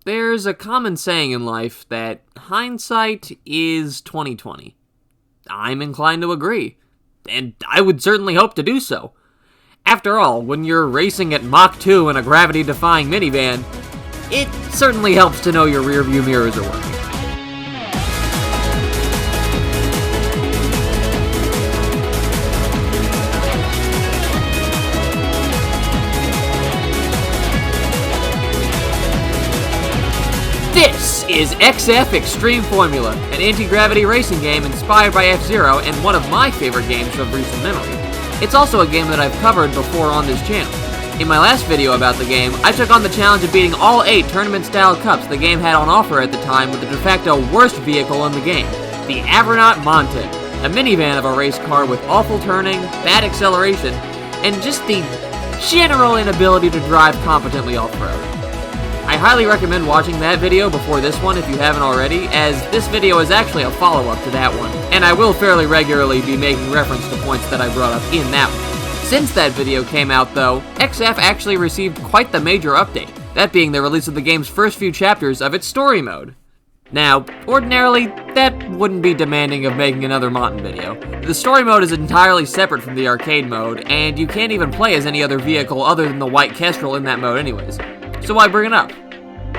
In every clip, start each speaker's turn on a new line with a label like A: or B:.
A: There's a common saying in life that hindsight is 20/20. I'm inclined to agree, and I would certainly hope to do so. After all, when you're racing at Mach 2 in a gravity-defying minivan, it certainly helps to know your rearview mirrors are working. This is XF Extreme Formula, an anti-gravity racing game inspired by F-Zero and one of my favorite games of recent memory. It's also a game that I've covered before on this channel. In my last video about the game, I took on the challenge of beating all 8 tournament-style cups the game had on offer at the time with the de facto worst vehicle in the game, the Avronaut Monton, a minivan of a race car with awful turning, bad acceleration, and just the general inability to drive competently off-road. I highly recommend watching that video before this one if you haven't already, as this video is actually a follow-up to that one, and I will fairly regularly be making reference to points that I brought up in that one. Since that video came out though, XF actually received quite the major update, that being the release of the game's first few chapters of its story mode. Now, ordinarily, that wouldn't be demanding of making another Monton video. The story mode is entirely separate from the arcade mode, and you can't even play as any other vehicle other than the white Kestrel in that mode anyways. So why bring it up?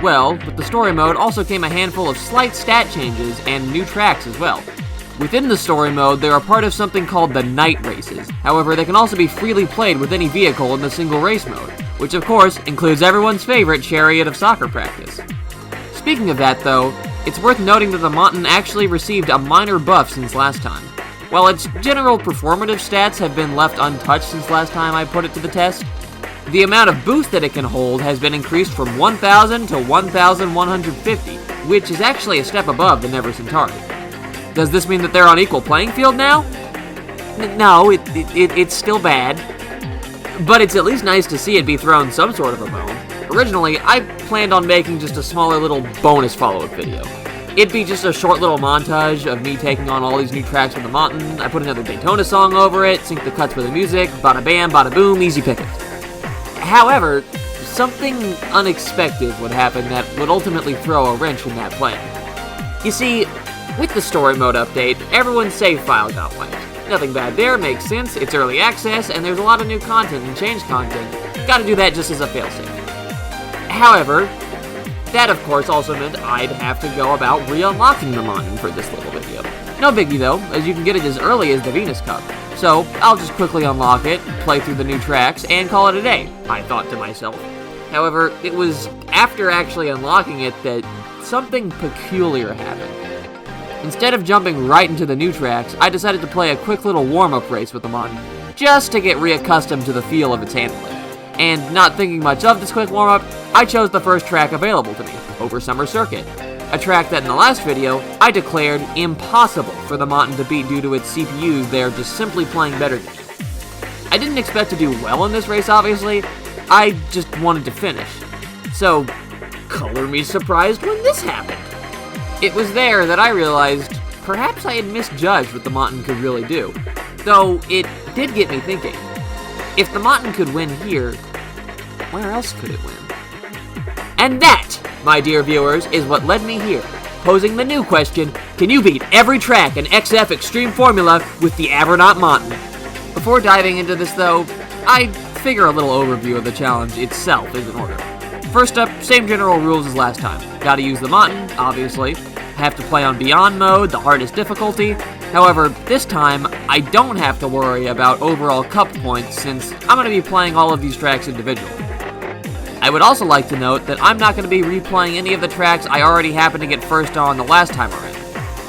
A: Well, with the story mode also came a handful of slight stat changes and new tracks as well. Within the story mode, they are part of something called the night races. However, they can also be freely played with any vehicle in the single race mode, which of course includes everyone's favorite chariot of soccer practice. Speaking of that though, it's worth noting that the Monton actually received a minor buff since last time. While its general performative stats have been left untouched since last time I put it to the test, the amount of boost that it can hold has been increased from 1,000 to 1,150, which is actually a step above the Never Centauri. Does this mean that they're on equal playing field now? No, it's still bad, but it's at least nice to see it be thrown some sort of a bone. Originally, I planned on making just a smaller little bonus follow-up video. It'd be just a short little montage of me taking on all these new tracks with the Monton. I put another Daytona song over it, sync the cuts with the music, bada bam, bada boom, easy pickings. However, something unexpected would happen that would ultimately throw a wrench in that plan. You see, with the story mode update, everyone's save file got wiped. Nothing bad there, makes sense, it's early access, and there's a lot of new content and changed content. Gotta do that just as a failsafe. However, that of course also meant I'd have to go about re-unlocking the Monton for this little video. No biggie though, as you can get it as early as the Venus Cup. So, I'll just quickly unlock it, play through the new tracks, and call it a day, I thought to myself. However, it was after actually unlocking it that something peculiar happened. Instead of jumping right into the new tracks, I decided to play a quick little warm-up race with the Monton, just to get reaccustomed to the feel of its handling. And not thinking much of this quick warm-up, I chose the first track available to me, Over Summer Circuit. A track that in the last video, I declared impossible for the Monton to beat due to its CPUs there just simply playing better than it. I didn't expect to do well in this race obviously, I just wanted to finish. So, color me surprised when this happened. It was there that I realized perhaps I had misjudged what the Monton could really do. Though, it did get me thinking. If the Monton could win here, where else could it win? And that, my dear viewers, is what led me here, posing the new question, can you beat every track in XF Extreme Formula with the Avronaut Monton? Before diving into this though, I figure a little overview of the challenge itself is in order. First up, same general rules as last time. Gotta use the Monton, obviously. Have to play on Beyond mode, the hardest difficulty. However, this time, I don't have to worry about overall cup points since I'm going to be playing all of these tracks individually. I would also like to note that I'm not going to be replaying any of the tracks I already happened to get first on the last time around,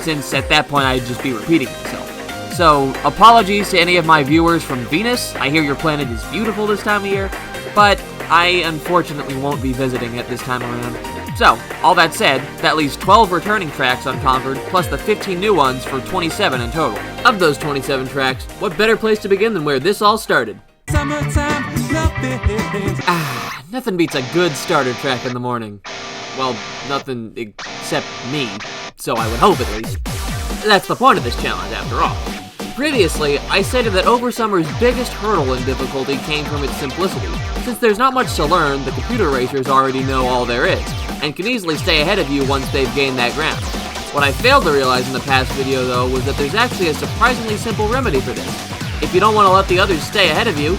A: since at that point I'd just be repeating myself. So, apologies to any of my viewers from Venus, I hear your planet is beautiful this time of year, but I unfortunately won't be visiting it this time around. So, all that said, that leaves 12 returning tracks unconquered, plus the 15 new ones for 27 in total. Of those 27 tracks, what better place to begin than where this all started? Nothing beats a good starter track in the morning. Well, nothing except me, so I would hope at least. That's the point of this challenge, after all. Previously, I stated that Over Summer's biggest hurdle in difficulty came from its simplicity. Since there's not much to learn, the computer racers already know all there is. and can easily stay ahead of you once they've gained that ground. What I failed to realize in the past video though was that there's actually a surprisingly simple remedy for this. If you don't want to let the others stay ahead of you,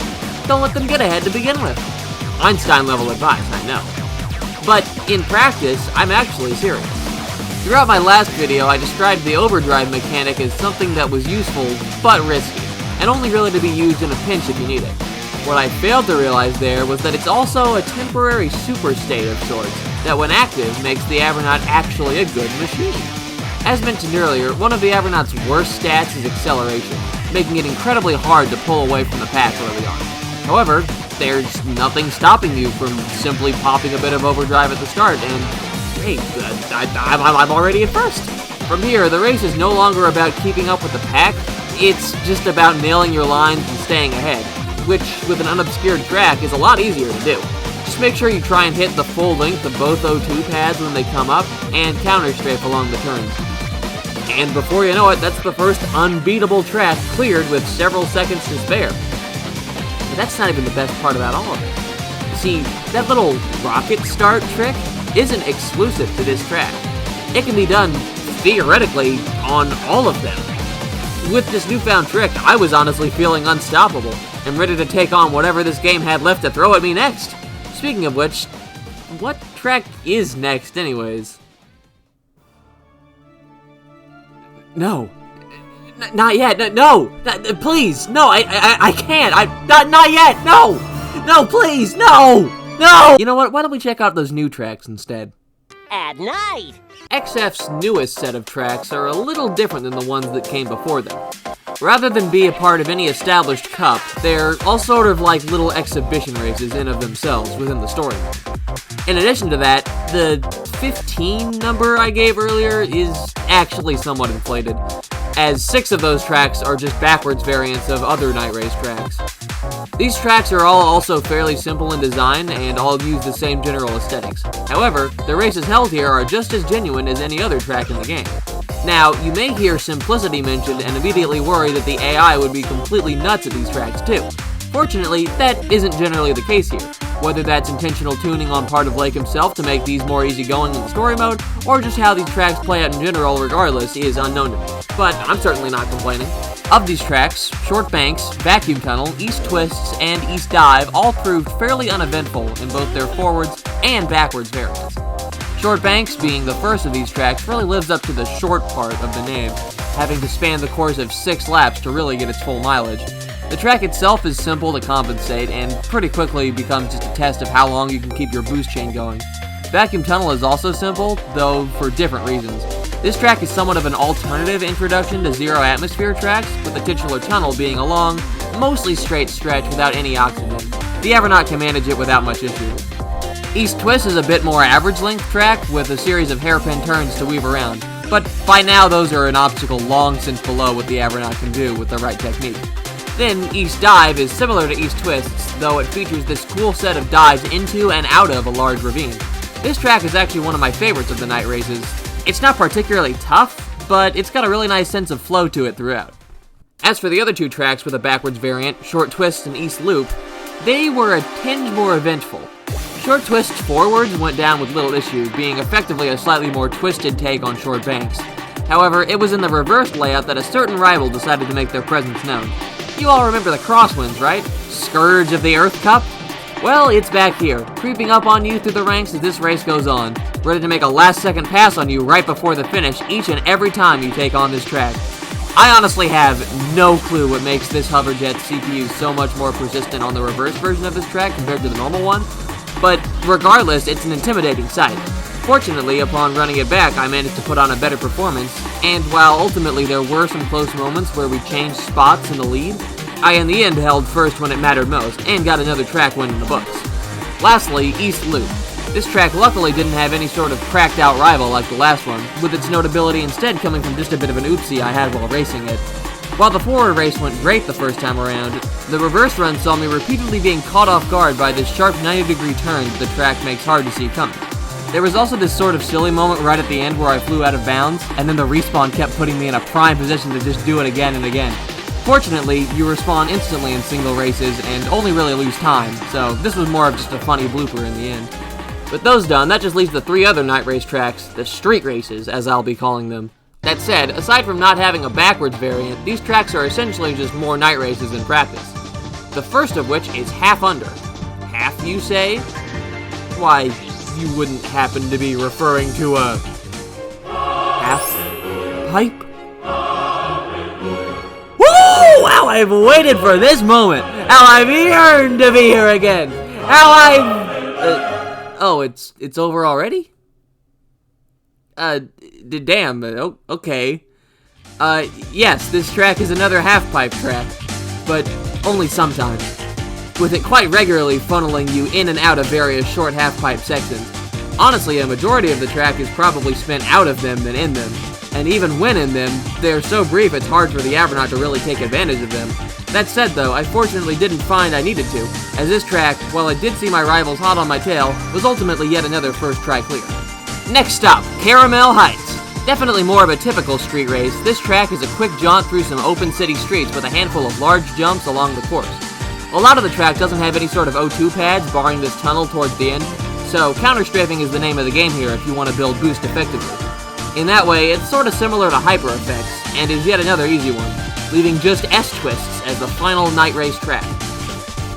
A: don't let them get ahead to begin with. Einstein level advice, I know. But in practice, I'm actually serious. Throughout my last video, I described the overdrive mechanic as something that was useful, but risky, and only really to be used in a pinch if you need it. What I failed to realize there was that it's also a temporary super state of sorts, that when active makes the Avronaut actually a good machine. As mentioned earlier, one of the Avronaut's worst stats is acceleration, making it incredibly hard to pull away from the pack early on. However, there's nothing stopping you from simply popping a bit of overdrive at the start, and hey, I'm already at first. From here, the race is no longer about keeping up with the pack, it's just about nailing your lines and staying ahead, which, with an unobscured track, is a lot easier to do. Just make sure you try and hit the full length of both O2 pads when they come up, and counter-strafe along the turns. And before you know it, that's the first unbeatable track cleared with several seconds to spare. But that's not even the best part about all of it. See, that little rocket start trick isn't exclusive to this track. It can be done, theoretically, on all of them. With this newfound trick, I was honestly feeling unstoppable, and ready to take on whatever this game had left to throw at me next. Speaking of which, what track is next anyways? No. Not yet. No. Please. No. I can't. Not yet. No. No, please. No. No. You know what? Why don't we check out those new tracks instead?
B: At night.
A: XF's newest set of tracks are a little different than the ones that came before them. Rather than be a part of any established cup, they're all sort of like little exhibition races in of themselves within the story. In addition to that, the 15 number I gave earlier is actually somewhat inflated, as 6 of those tracks are just backwards variants of other Night Race tracks. These tracks are all also fairly simple in design and all use the same general aesthetics. However, the races held here are just as genuine as any other track in the game. Now, you may hear simplicity mentioned and immediately worry that the AI would be completely nuts at these tracks too. Fortunately, that isn't generally the case here. Whether that's intentional tuning on part of Lake himself to make these more easygoing in the story mode, or just how these tracks play out in general regardless is unknown to me. But I'm certainly not complaining. Of these tracks, Short Banks, Vacuum Tunnel, East Twists, and East Dive all proved fairly uneventful in both their forwards and backwards variants. Short Banks, being the first of these tracks, really lives up to the short part of the name, having to span the course of 6 laps to really get its full mileage. The track itself is simple to compensate, and pretty quickly becomes just a test of how long you can keep your boost chain going. Vacuum Tunnel is also simple, though for different reasons. This track is somewhat of an alternative introduction to zero atmosphere tracks, with the titular tunnel being a long, mostly straight stretch without any oxygen. The Avronaut can manage it without much issue. East Twist is a bit more average length track with a series of hairpin turns to weave around, but by now those are an obstacle long since below what the Avronaut can do with the right technique. Then East Dive is similar to East Twists, though it features this cool set of dives into and out of a large ravine. This track is actually one of my favorites of the night races. It's not particularly tough, but it's got a really nice sense of flow to it throughout. As for the other 2 tracks with a backwards variant, Short Twist and East Loop, they were a tinge more eventful. Short Twist's forwards went down with little issue, being effectively a slightly more twisted take on Short Banks. However, it was in the reversed layout that a certain rival decided to make their presence known. You all remember the crosswinds, right? Scourge of the Earth Cup? Well, it's back here, creeping up on you through the ranks as this race goes on, ready to make a last-second pass on you right before the finish each and every time you take on this track. I honestly have no clue what makes this Hoverjet's CPU so much more persistent on the reverse version of this track compared to the normal one, but regardless, it's an intimidating sight. Fortunately, upon running it back, I managed to put on a better performance, and while ultimately there were some close moments where we changed spots in the lead, I in the end held first when it mattered most, and got another track win in the books. Lastly, East Loop. This track luckily didn't have any sort of cracked out rival like the last one, with its notability instead coming from just a bit of an oopsie I had while racing it. While the forward race went great the first time around, the reverse run saw me repeatedly being caught off guard by this sharp 90-degree turn that the track makes hard to see coming. There was also this sort of silly moment right at the end where I flew out of bounds, and then the respawn kept putting me in a prime position to just do it again and again. Fortunately, you respawn instantly in single races and only really lose time, so this was more of just a funny blooper in the end. With those done, that just leaves the 3 other night race tracks, the street races, as I'll be calling them. That said, aside from not having a backwards variant, these tracks are essentially just more night races in practice. The first of which is Half Under. Half, you say? Why, you wouldn't happen to be referring to a half pipe? Woo! How I've waited for this moment! How I've yearned to be here again! How I've... oh, it's over already? Damn, okay. Yes, this track is another half-pipe track, but only sometimes, with it quite regularly funneling you in and out of various short half-pipe sections. Honestly, a majority of the track is probably spent out of them than in them, and even when in them, they're so brief it's hard for the Avronaut to really take advantage of them. That said though, I fortunately didn't find I needed to, as this track, while I did see my rivals hot on my tail, was ultimately yet another first try clear. Next stop, Caramel Heights. Definitely more of a typical street race, this track is a quick jaunt through some open city streets with a handful of large jumps along the course. A lot of the track doesn't have any sort of O2 pads, barring this tunnel towards the end, so counter-strafing is the name of the game here if you want to build boost effectively. In that way, it's sort of similar to Hyper Effects, and is yet another easy one, leaving just S-Twists as the final night race track.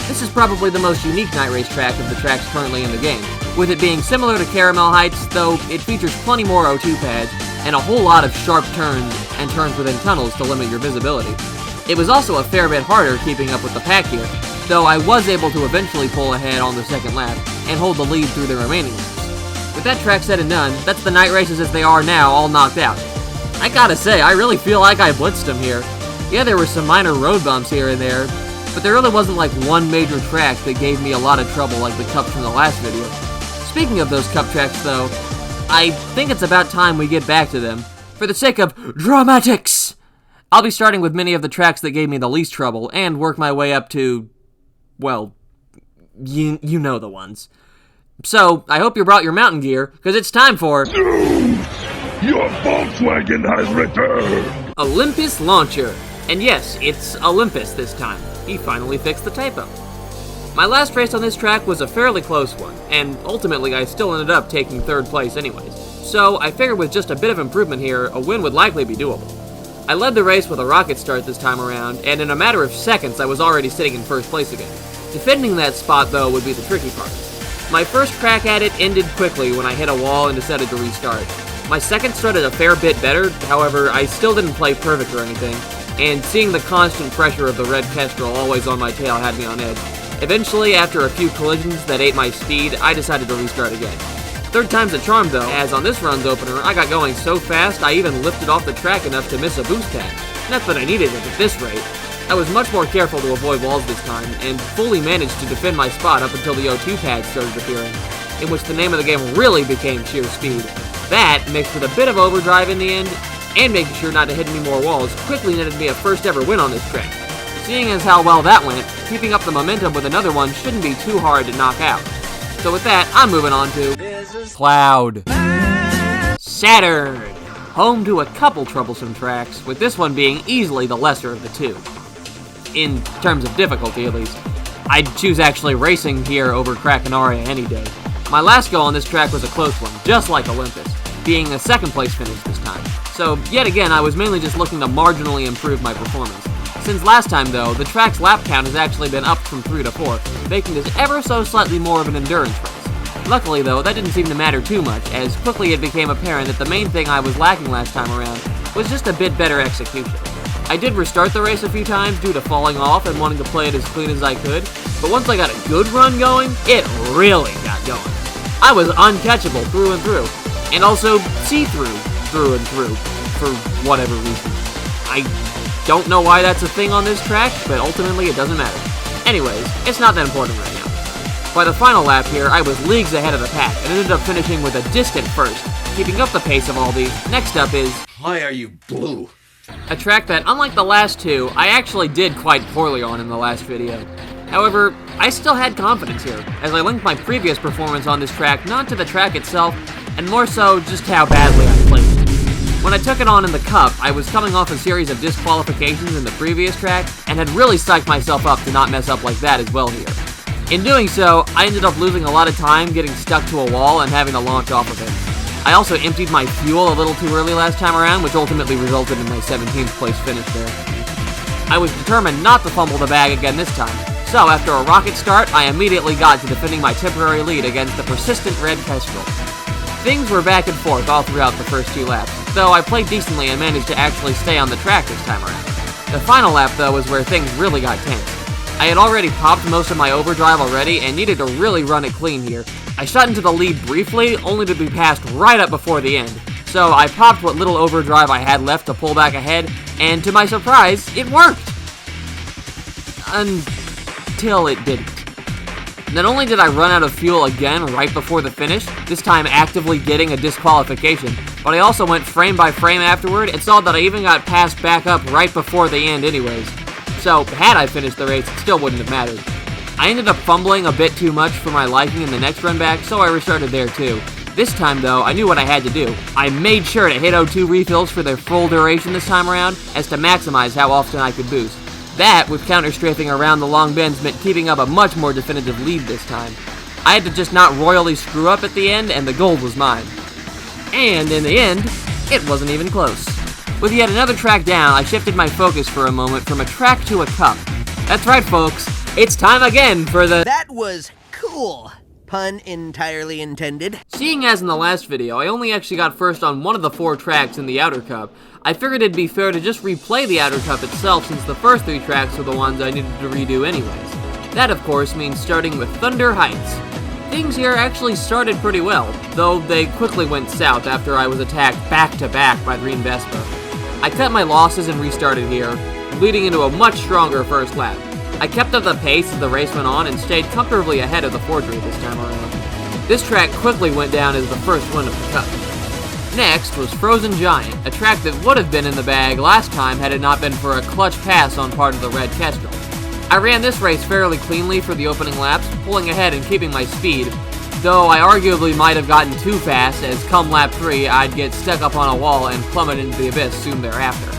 A: This is probably the most unique night race track of the tracks currently in the game, with it being similar to Caramel Heights, though it features plenty more O2 pads, and a whole lot of sharp turns, and turns within tunnels to limit your visibility. It was also a fair bit harder keeping up with the pack here, though I was able to eventually pull ahead on the second lap, and hold the lead through the remaining laps. With that track said and done, that's the night races as they are now, all knocked out. I gotta say, I really feel like I blitzed them here. Yeah, there were some minor road bumps here and there, but there really wasn't like one major track that gave me a lot of trouble like the cups from the last video. Speaking of those cup tracks though, I think it's about time we get back to them, for the sake of dramatics! I'll be starting with many of the tracks that gave me the least trouble, and work my way up to, well, you know the ones. So, I hope you brought your mountain gear, because it's time for...
C: News! Your Volkswagen has returned!
A: Olympus Launcher. And yes, it's Olympus this time. He finally fixed the typo. My last race on this track was a fairly close one, and ultimately I still ended up taking 3rd place anyways. So, I figured with just a bit of improvement here, a win would likely be doable. I led the race with a rocket start this time around, and in a matter of seconds I was already sitting in 1st place again. Defending that spot though would be the tricky part. My first crack at it ended quickly when I hit a wall and decided to restart. My second started a fair bit better, however, I still didn't play perfect or anything, and seeing the constant pressure of the red Kestrel always on my tail had me on edge. Eventually, after a few collisions that ate my speed, I decided to restart again. 3rd time's a charm though, as on this run's opener, I got going so fast I even lifted off the track enough to miss a boost pad. Not that I needed it at this rate. I was much more careful to avoid walls this time, and fully managed to defend my spot up until the O2 pads started appearing, in which the name of the game really became sheer speed. That, mixed with a bit of overdrive in the end, and making sure not to hit any more walls, quickly netted me a first ever win on this track. Seeing as how well that went, keeping up the momentum with another one shouldn't be too hard to knock out. So with that, I'm moving on to Cloud. Saturn! Home to a couple troublesome tracks, with this one being easily the lesser of the two. In terms of difficulty, at least. I'd choose actually racing here over Krakanaria any day. My last go on this track was a close one, just like Olympus, being a 2nd place finish this time. So, yet again, I was mainly just looking to marginally improve my performance. Since last time, though, the track's lap count has actually been upped from 3 to 4, making this ever so slightly more of an endurance race. Luckily, though, that didn't seem to matter too much, as quickly it became apparent that the main thing I was lacking last time around was just a bit better execution. I did restart the race a few times due to falling off and wanting to play it as clean as I could, but once I got a good run going, it really got going. I was uncatchable through and through, and also see-through through and through, for whatever reason. I don't know why that's a thing on this track, but ultimately it doesn't matter. Anyways, it's not that important right now. By the final lap here, I was leagues ahead of the pack, and ended up finishing with a distant first. Keeping up the pace of all these, next up is...
C: Why are you blue?
A: A track that, unlike the last two, I actually did quite poorly on in the last video. However, I still had confidence here, as I linked my previous performance on this track not to the track itself, and more so just how badly I played it. When I took it on in the Cup, I was coming off a series of disqualifications in the previous track, and had really psyched myself up to not mess up like that as well here. In doing so, I ended up losing a lot of time getting stuck to a wall and having to launch off of it. I also emptied my fuel a little too early last time around, which ultimately resulted in my 17th place finish there. I was determined not to fumble the bag again this time, so after a rocket start, I immediately got to defending my temporary lead against the persistent red Kestrel. Things were back and forth all throughout the first 2 laps, though I played decently and managed to actually stay on the track this time around. The final lap, though, was where things really got tense. I had already popped most of my overdrive already and needed to really run it clean here. I shot into the lead briefly, only to be passed right up before the end. So I popped what little overdrive I had left to pull back ahead, and to my surprise, it worked! Until it didn't. Not only did I run out of fuel again right before the finish, this time actively getting a disqualification, but I also went frame by frame afterward and saw that I even got passed back up right before the end anyways. So, had I finished the race, it still wouldn't have mattered. I ended up fumbling a bit too much for my liking in the next run back, so I restarted there too. This time though, I knew what I had to do. I made sure to hit O2 refills for their full duration this time around, as to maximize how often I could boost. That, with counter-strafing around the long bends, meant keeping up a much more definitive lead this time. I had to just not royally screw up at the end, and the gold was mine. And in the end, it wasn't even close. With yet another track down, I shifted my focus for a moment from a track to a cup. That's right, folks. It's time again for the...
B: That was cool. Pun entirely intended.
A: Seeing as in the last video, I only actually got first on one of the 4 tracks in the Outer Cup, I figured it'd be fair to just replay the Outer Cup itself since the first 3 tracks were the ones I needed to redo anyways. That, of course, means starting with Thunder Heights. Things here actually started pretty well, though they quickly went south after I was attacked back-to-back by Green Vespa. I cut my losses and restarted here, leading into a much stronger first lap. I kept up the pace as the race went on and stayed comfortably ahead of the Forgery this time around. This track quickly went down as the first win of the Cup. Next was Frozen Giant, a track that would have been in the bag last time had it not been for a clutch pass on part of the red Kestrel. I ran this race fairly cleanly for the opening laps, pulling ahead and keeping my speed, though I arguably might have gotten too fast as come lap 3 I'd get stuck up on a wall and plummet into the abyss soon thereafter.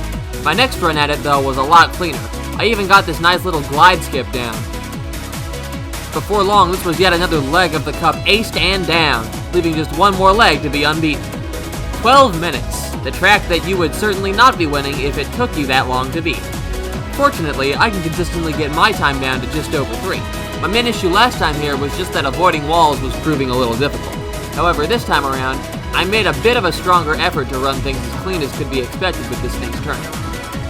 A: My next run at it though was a lot cleaner. I even got this nice little glide skip down. Before long, this was yet another leg of the Cup aced and down, leaving just one more leg to be unbeaten. 12 minutes, the track that you would certainly not be winning if it took you that long to beat. Fortunately, I can consistently get my time down to just over 3. My main issue last time here was just that avoiding walls was proving a little difficult. However, this time around, I made a bit of a stronger effort to run things as clean as could be expected with this thing's turn.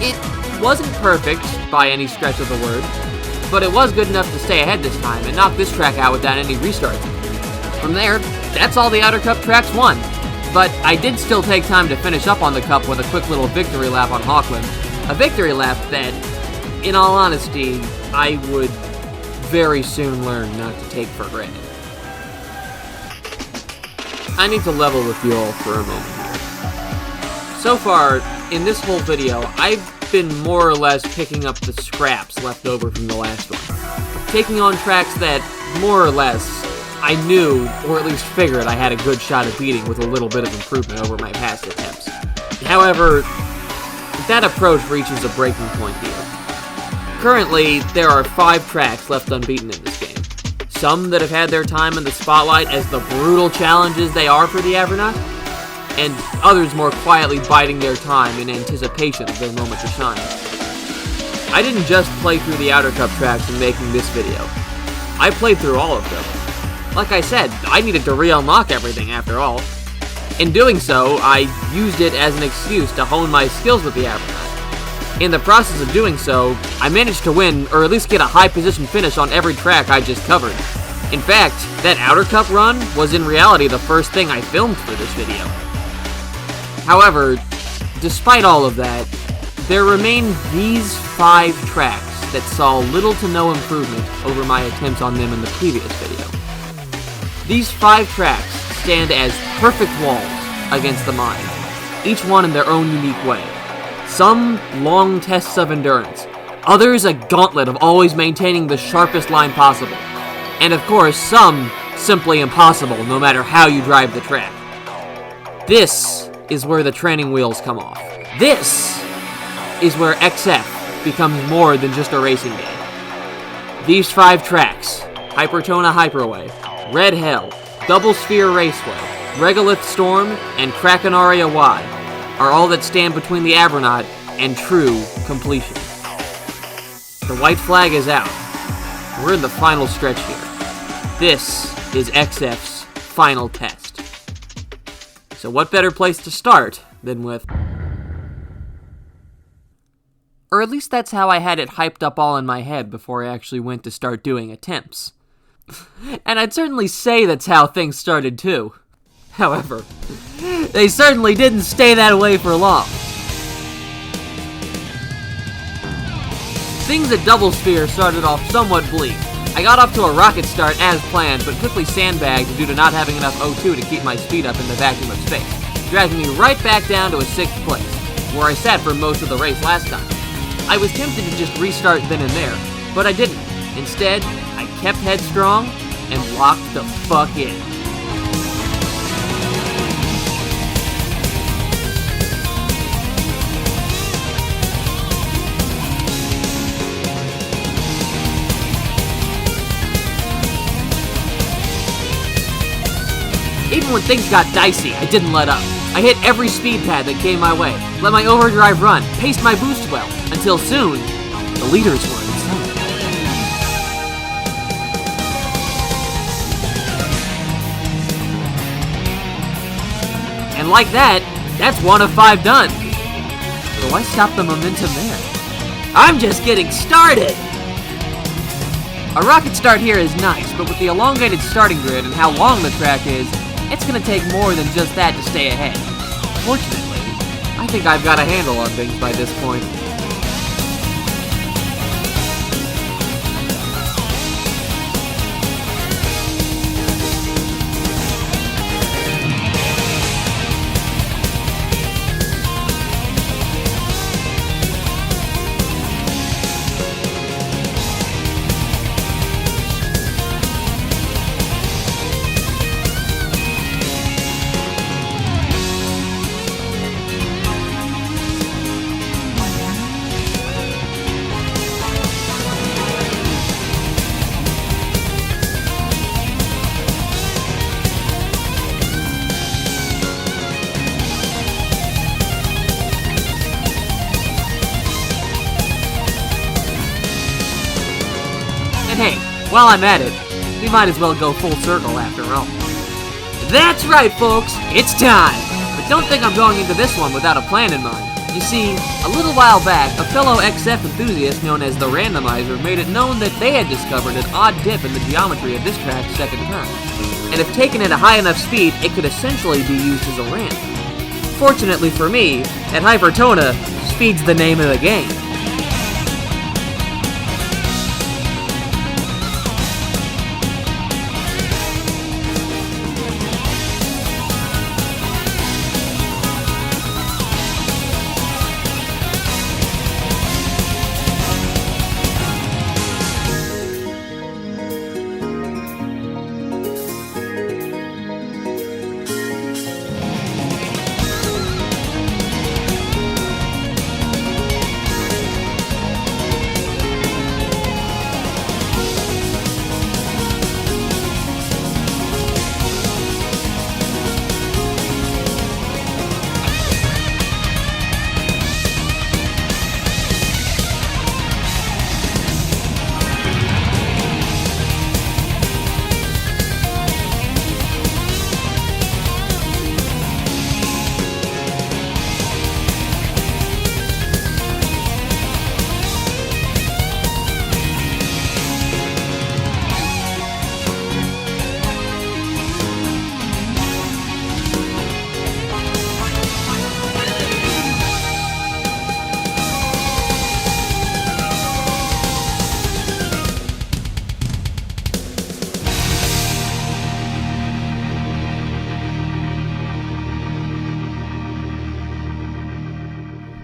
A: It wasn't perfect by any stretch of the word, but it was good enough to stay ahead this time and knock this track out without any restarts. From there, that's all the Outer Cup tracks won. But I did still take time to finish up on the Cup with a quick little victory lap on Hawkland. A victory lap that, in all honesty, I would very soon learn not to take for granted. I need to level with you all for a moment here. So far, in this whole video, I've been more or less picking up the scraps left over from the last one. Taking on tracks that, more or less, I knew, or at least figured I had a good shot at beating with a little bit of improvement over my past attempts. However, that approach reaches a breaking point here. Currently, there are 5 tracks left unbeaten in this game. Some that have had their time in the spotlight as the brutal challenges they are for the Avronaut, and others more quietly biding their time in anticipation of their moment to shine. I didn't just play through the Outer Cup tracks in making this video. I played through all of them. Like I said, I needed to re-unlock everything after all. In doing so, I used it as an excuse to hone my skills with the Avronaut. In the process of doing so, I managed to win, or at least get a high position finish on every track I just covered. In fact, that Outer Cup run was in reality the first thing I filmed for this video. However, despite all of that, there remain these 5 tracks that saw little to no improvement over my attempts on them in the previous video. These 5 tracks stand as perfect walls against the mind, each one in their own unique way. Some long tests of endurance, others a gauntlet of always maintaining the sharpest line possible, and of course some simply impossible no matter how you drive the track. This is where the training wheels come off. This is where XF becomes more than just a racing game. These 5 tracks Hypertona Hyperway, Red Hell, Double Sphere Raceway, Regolith Storm, and Krakenaria Y are all that stand between the Avronaut and true completion. The white flag is out. We're in the final stretch here. This is XF's final test. So what better place to start than with... Or at least that's how I had it hyped up all in my head before I actually went to start doing attempts. And I'd certainly say that's how things started too. However, they certainly didn't stay that way for long. Things at Double Sphere started off somewhat bleak. I got off to a rocket start as planned, but quickly sandbagged due to not having enough O2 to keep my speed up in the vacuum of space, dragging me right back down to a 6th place, where I sat for most of the race last time. I was tempted to just restart then and there, but I didn't. Instead, I kept headstrong and locked the fuck in. Even when things got dicey, I didn't let up. I hit every speed pad that came my way, let my overdrive run, paced my boost well, until soon, the leaders were in sight. And like that, that's 1 of 5 done. So why stop the momentum there? I'm just getting started! A rocket start here is nice, but with the elongated starting grid and how long the track is, it's gonna take more than just that to stay ahead. Fortunately, I think I've got a handle on things by this point. Hey, while I'm at it, we might as well go full circle after all. That's right, folks, it's time! But don't think I'm going into this one without a plan in mind. You see, a little while back, a fellow XF enthusiast known as the Randomizer made it known that they had discovered an odd dip in the geometry of this track's second turn. And if taken at a high enough speed, it could essentially be used as a ramp. Fortunately for me, at Hypertona, speed's the name of the game.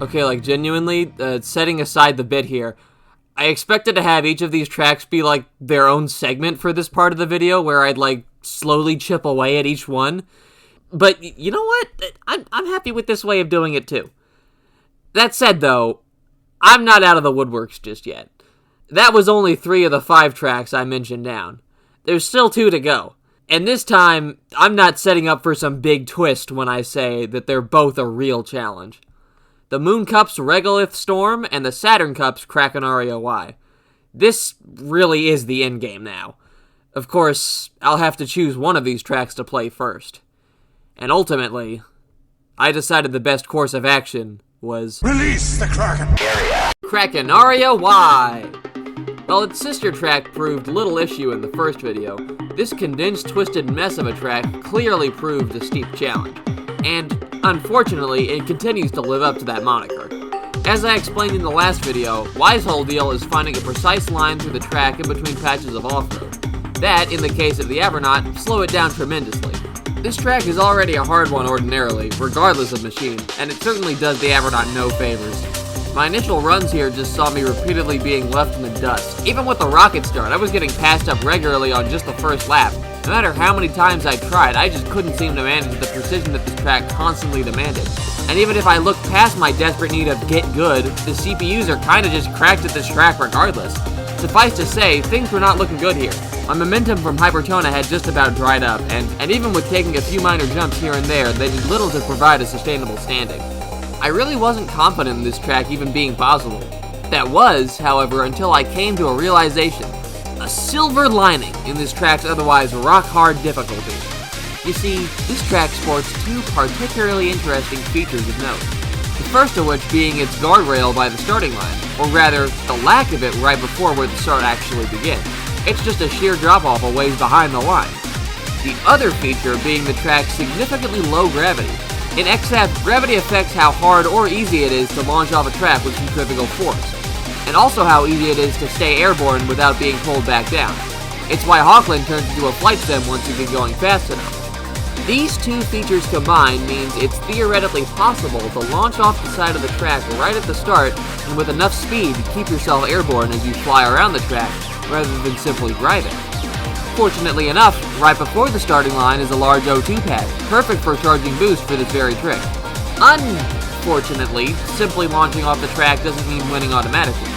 A: Okay, like, genuinely, setting aside the bit here, I expected to have each of these tracks be, like, their own segment for this part of the video, where I'd, like, slowly chip away at each one. But, you know what? I'm happy with this way of doing it, too. That said, though, I'm not out of the woodworks just yet. That was only 3 of the 5 tracks I mentioned down. There's still 2 to go. And this time, I'm not setting up for some big twist when I say that they're both a real challenge. The Moon Cup's Regolith Storm and the Saturn Cup's Krakenaria Y. This really is the endgame now. Of course, I'll have to choose one of these tracks to play first. And ultimately, I decided the best course of action was...
C: Release the Kraken!
A: Krakenaria Y! While its sister track proved little issue in the first video, this condensed, twisted mess of a track clearly proved a steep challenge. And, unfortunately, it continues to live up to that moniker. As I explained in the last video, Y's whole deal is finding a precise line through the track in between patches of off-road. That, in the case of the Avronaut, slow it down tremendously. This track is already a hard one ordinarily, regardless of machine, and it certainly does the Avronaut no favors. My initial runs here just saw me repeatedly being left in the dust. Even with the rocket start, I was getting passed up regularly on just the first lap. No matter how many times I tried, I just couldn't seem to manage the precision that this track constantly demanded. And even if I looked past my desperate need of get good, the CPUs are kinda just cracked at this track regardless. Suffice to say, things were not looking good here. My momentum from Hypertona had just about dried up, and even with taking a few minor jumps here and there, they did little to provide a sustainable standing. I really wasn't confident in this track even being possible. That was, however, until I came to a realization. A silver lining in this track's otherwise rock-hard difficulty. You see, this track sports 2 particularly interesting features of note. The first of which being its guardrail by the starting line, or rather, the lack of it right before where the start actually begins. It's just a sheer drop-off a ways behind the line. The other feature being the track's significantly low gravity. In XF, gravity affects how hard or easy it is to launch off a track with centrifugal force, and also how easy it is to stay airborne without being pulled back down. It's why Hawkland turns into a flight sim once you get going fast enough. These 2 features combined means it's theoretically possible to launch off the side of the track right at the start and with enough speed to keep yourself airborne as you fly around the track rather than simply driving. Fortunately enough, right before the starting line is a large O2 pad, perfect for charging boost for this very trick. Unfortunately, simply launching off the track doesn't mean winning automatically.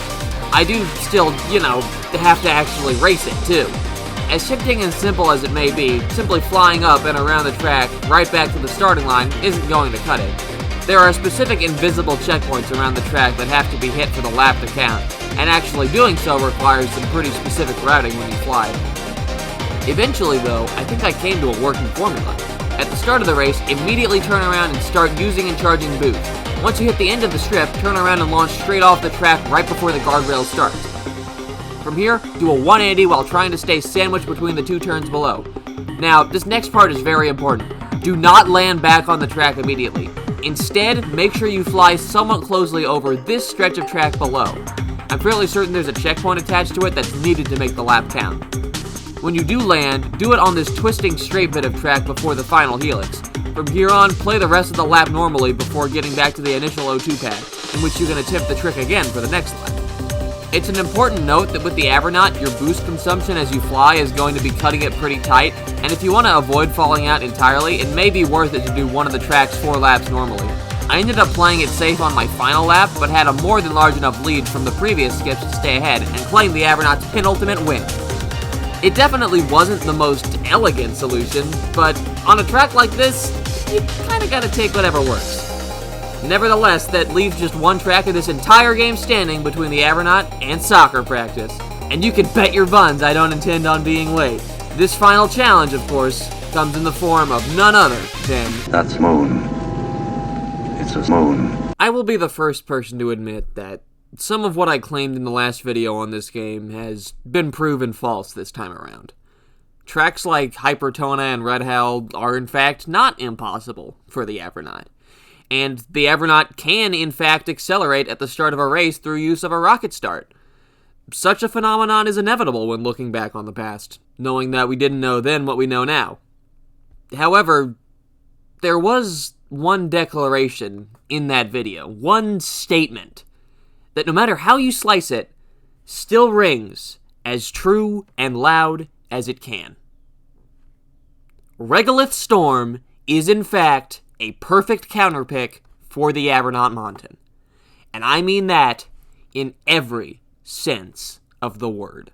A: I do still, have to actually race it too. As tempting and simple as it may be, simply flying up and around the track right back to the starting line isn't going to cut it. There are specific invisible checkpoints around the track that have to be hit for the lap to count, and actually doing so requires some pretty specific routing when you fly. Eventually though, I think I came to a working formula. At the start of the race, immediately turn around and start using and charging boost. Once you hit the end of the strip, turn around and launch straight off the track right before the guardrail starts. From here, do a 180 while trying to stay sandwiched between the 2 turns below. Now, this next part is very important. Do not land back on the track immediately. Instead, make sure you fly somewhat closely over this stretch of track below. I'm fairly certain there's a checkpoint attached to it that's needed to make the lap count. When you do land, do it on this twisting straight bit of track before the final helix. From here on, play the rest of the lap normally before getting back to the initial O2 pad, in which you can attempt the trick again for the next lap. It's an important note that with the Avronaut, your boost consumption as you fly is going to be cutting it pretty tight, and if you want to avoid falling out entirely, it may be worth it to do one of the track's 4 laps normally. I ended up playing it safe on my final lap, but had a more than large enough lead from the previous skips to stay ahead and claim the Avronaut's penultimate win. It definitely wasn't the most elegant solution, but on a track like this, you kinda gotta take whatever works. Nevertheless, that leaves just one track of this entire game standing between the Avronaut and soccer practice. And you can bet your buns I don't intend on being late. This final challenge, of course, comes in the form of none other than...
D: That's moon. It's a moon.
A: I will be the first person to admit that some of what I claimed in the last video on this game has been proven false this time around. Tracks like Hypertona and Red Hell are in fact not impossible for the Avronaut. And the Avronaut can in fact accelerate at the start of a race through use of a rocket start. Such a phenomenon is inevitable when looking back on the past, knowing that we didn't know then what we know now. However, there was one declaration in that video, one statement, that no matter how you slice it, still rings as true and loud as it can. Regolith Storm is in fact a perfect counterpick for the Avronaut Monton. And I mean that in every sense of the word.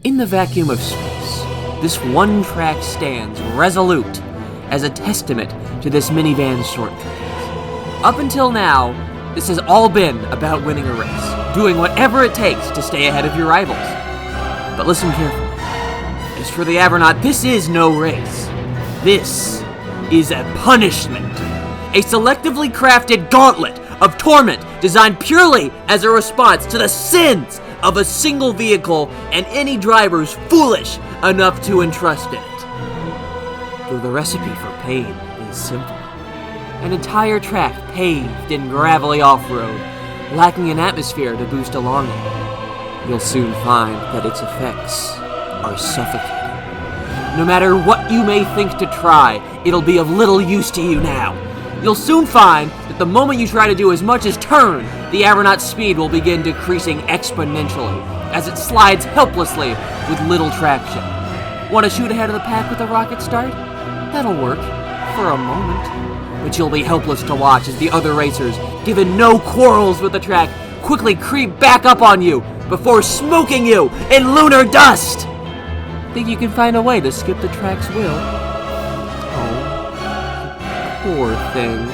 A: In the vacuum of space, this one track stands resolute as a testament to this minivan's shortcomings. Up until now, this has all been about winning a race, doing whatever it takes to stay ahead of your rivals. But listen carefully. As for the Avronaut, this is no race. This is a punishment. A selectively crafted gauntlet of torment designed purely as a response to the sins of a single vehicle and any drivers foolish enough to entrust in it. Though the recipe for pain is simple. An entire track paved in gravelly off-road, lacking an atmosphere to boost along it. You'll soon find that its effects are suffocating. No matter what you may think to try, it'll be of little use to you now. You'll soon find that the moment you try to do as much as turn, the Avronaut's speed will begin decreasing exponentially as it slides helplessly with little traction. Want to shoot ahead of the pack with a rocket start? That'll work, for a moment. But you'll be helpless to watch as the other racers, given no quarrels with the track, quickly creep back up on you before smoking you in lunar dust! Think you can find a way to skip the track's will? Oh, poor thing.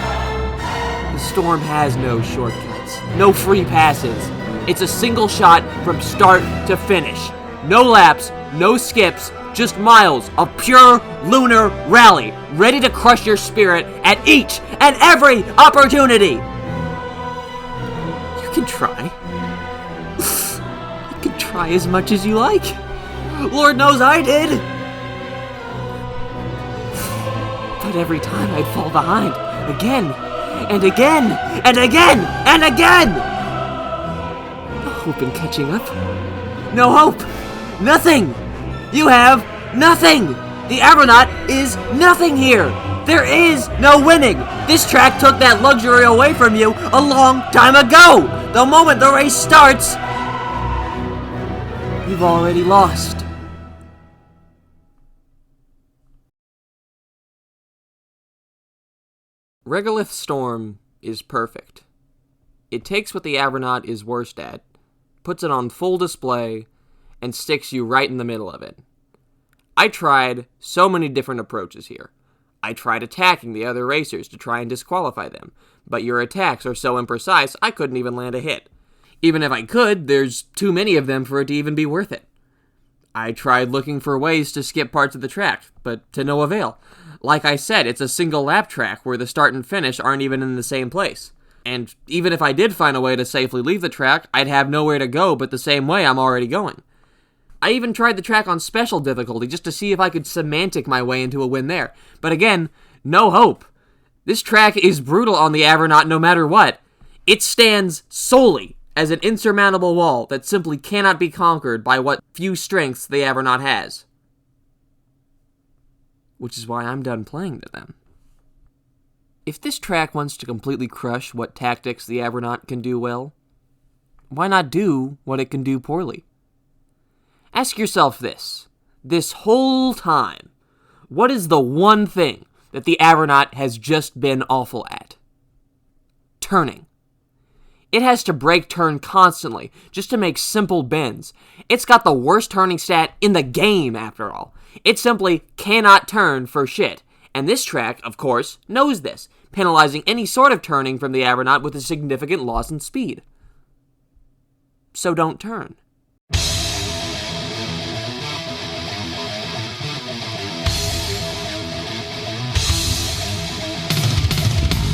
A: The storm has no shortcuts, no free passes. It's a single shot from start to finish. No laps, no skips, just miles of pure lunar rally, ready to crush your spirit at each and every opportunity. You can try. You can try as much as you like. Lord knows I did. But every time I'd fall behind, again, and again, and again, and again! No hope in catching up. No hope! Nothing! You have nothing! The Avronaut is nothing here! There is no winning! This track took that luxury away from you a long time ago! The moment the race starts, you've already lost. Regolith Storm is perfect. It takes what the Avronaut is worst at, puts it on full display, and sticks you right in the middle of it. I tried so many different approaches here. I tried attacking the other racers to try and disqualify them, but your attacks are so imprecise I couldn't even land a hit. Even if I could, there's too many of them for it to even be worth it. I tried looking for ways to skip parts of the track, but to no avail. Like I said, it's a single lap track where the start and finish aren't even in the same place. And even if I did find a way to safely leave the track, I'd have nowhere to go but the same way I'm already going. I even tried the track on special difficulty just to see if I could semantic my way into a win there. But again, no hope. This track is brutal on the Avronaut no matter what. It stands solely as an insurmountable wall that simply cannot be conquered by what few strengths the Avronaut has. Which is why I'm done playing to them. If this track wants to completely crush what tactics the Avronaut can do well, why not do what it can do poorly? Ask yourself this whole time, what is the one thing that the Avronaut has just been awful at? Turning. It has to brake turn constantly just to make simple bends. It's got the worst turning stat in the game, after all. It simply cannot turn for shit. And this track, of course, knows this, penalizing any sort of turning from the Avronaut with a significant loss in speed. So don't turn.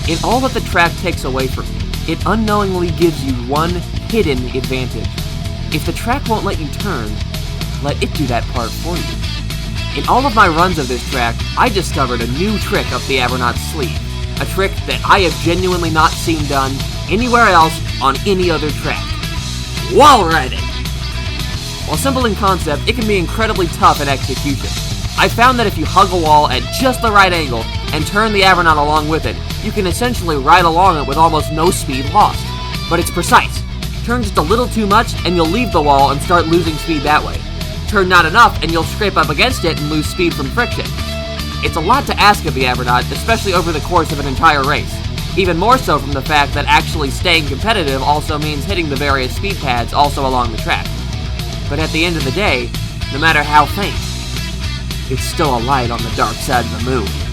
A: In all that the track takes away from you, it unknowingly gives you one hidden advantage. If the track won't let you turn, let it do that part for you. In all of my runs of this track, I discovered a new trick up the Avronaut's sleeve. A trick that I have genuinely not seen done anywhere else on any other track. Wall riding! While simple in concept, it can be incredibly tough in execution. I found that if you hug a wall at just the right angle and turn the Avronaut along with it, you can essentially ride along it with almost no speed lost. But it's precise. Turn just a little too much and you'll leave the wall and start losing speed that way. Turn not enough and you'll scrape up against it and lose speed from friction. It's a lot to ask of the Avronaut, especially over the course of an entire race. Even more so from the fact that actually staying competitive also means hitting the various speed pads also along the track. But at the end of the day, no matter how faint, it's still a light on the dark side of the moon.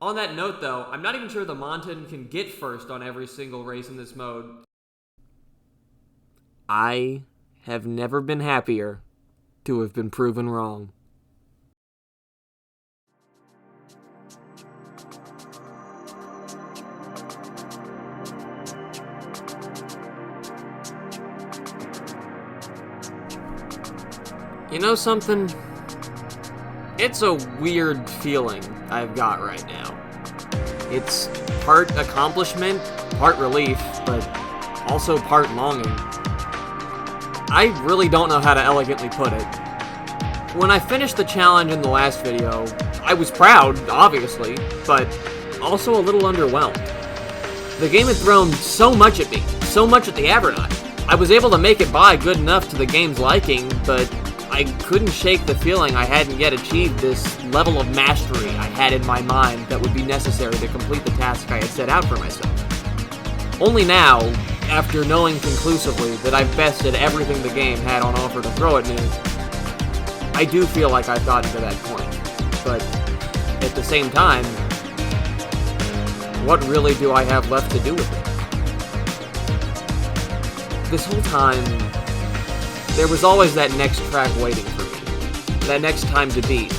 E: On that note, though, I'm not even sure the Monton can get first on every single race in this mode.
A: I have never been happier to have been proven wrong. You know something? It's a weird feeling I've got right now. It's part accomplishment, part relief, but also part longing. I really don't know how to elegantly put it. When I finished the challenge in the last video, I was proud, obviously, but also a little underwhelmed. The game had thrown so much at me, so much at the Avronaut. I was able to make it by good enough to the game's liking, but I couldn't shake the feeling I hadn't yet achieved this level of mastery I had in my mind that would be necessary to complete the task I had set out for myself. Only now,
E: after knowing conclusively that I've bested everything the game had on offer to throw at me, I do feel like I've gotten to that point. But at the same time, what really do I have left to do with it? This whole time, there was always that next track waiting for me. That next time to beat.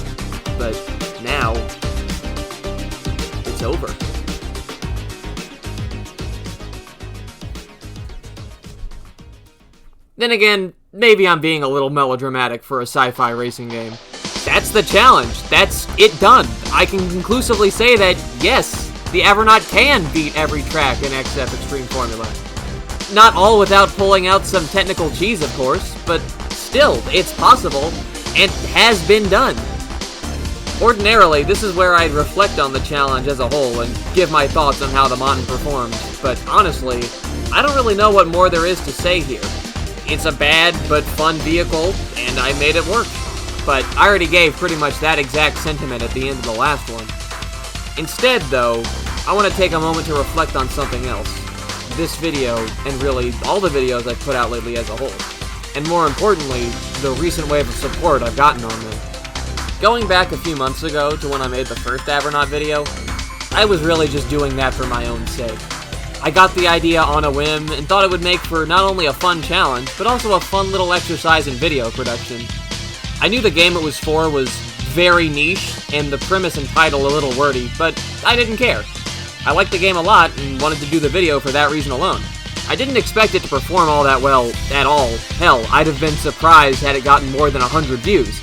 E: But now, it's over. Then again, maybe I'm being a little melodramatic for a sci-fi racing game. That's the challenge. That's it done. I can conclusively say that, yes, the Avronaut can beat every track in XF Extreme Formula. Not all without pulling out some technical cheese, of course, but still, it's possible, and has been done. Ordinarily, this is where I'd reflect on the challenge as a whole and give my thoughts on how the Monton performed, but honestly, I don't really know what more there is to say here. It's a bad but fun vehicle, and I made it work. But I already gave pretty much that exact sentiment at the end of the last one. Instead, though, I want to take a moment to reflect on something else. This video, and really all the videos I've put out lately as a whole. And more importantly, the recent wave of support I've gotten on them. Going back a few months ago to when I made the first Avronaut video, I was really just doing that for my own sake. I got the idea on a whim and thought it would make for not only a fun challenge, but also a fun little exercise in video production. I knew the game it was for was very niche, and the premise and title a little wordy, but I didn't care. I liked the game a lot and wanted to do the video for that reason alone. I didn't expect it to perform all that well at all. Hell, I'd have been surprised had it gotten more than 100 views.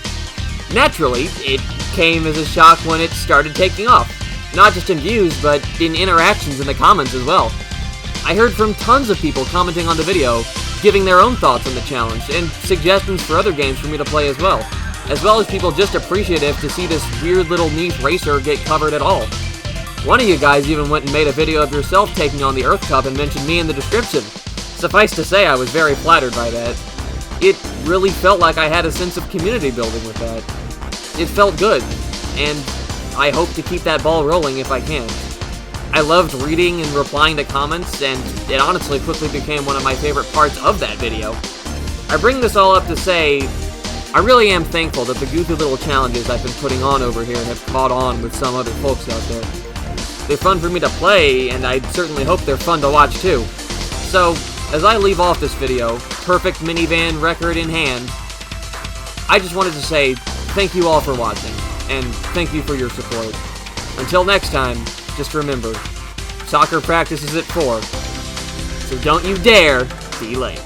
E: Naturally, it came as a shock when it started taking off. Not just in views, but in interactions in the comments as well. I heard from tons of people commenting on the video, giving their own thoughts on the challenge, and suggestions for other games for me to play as well as people just appreciative to see this weird little niche racer get covered at all. One of you guys even went and made a video of yourself taking on the Earth Cup and mentioned me in the description. Suffice to say, I was very flattered by that. It really felt like I had a sense of community building with that. It felt good, and I hope to keep that ball rolling if I can. I loved reading and replying to comments, and it honestly quickly became one of my favorite parts of that video. I bring this all up to say, I really am thankful that the goofy little challenges I've been putting on over here have caught on with some other folks out there. They're fun for me to play, and I certainly hope they're fun to watch too. So, as I leave off this video, perfect minivan record in hand, I just wanted to say thank you all for watching, and thank you for your support. Until next time, just remember, soccer practice is at 4, so don't you dare be late.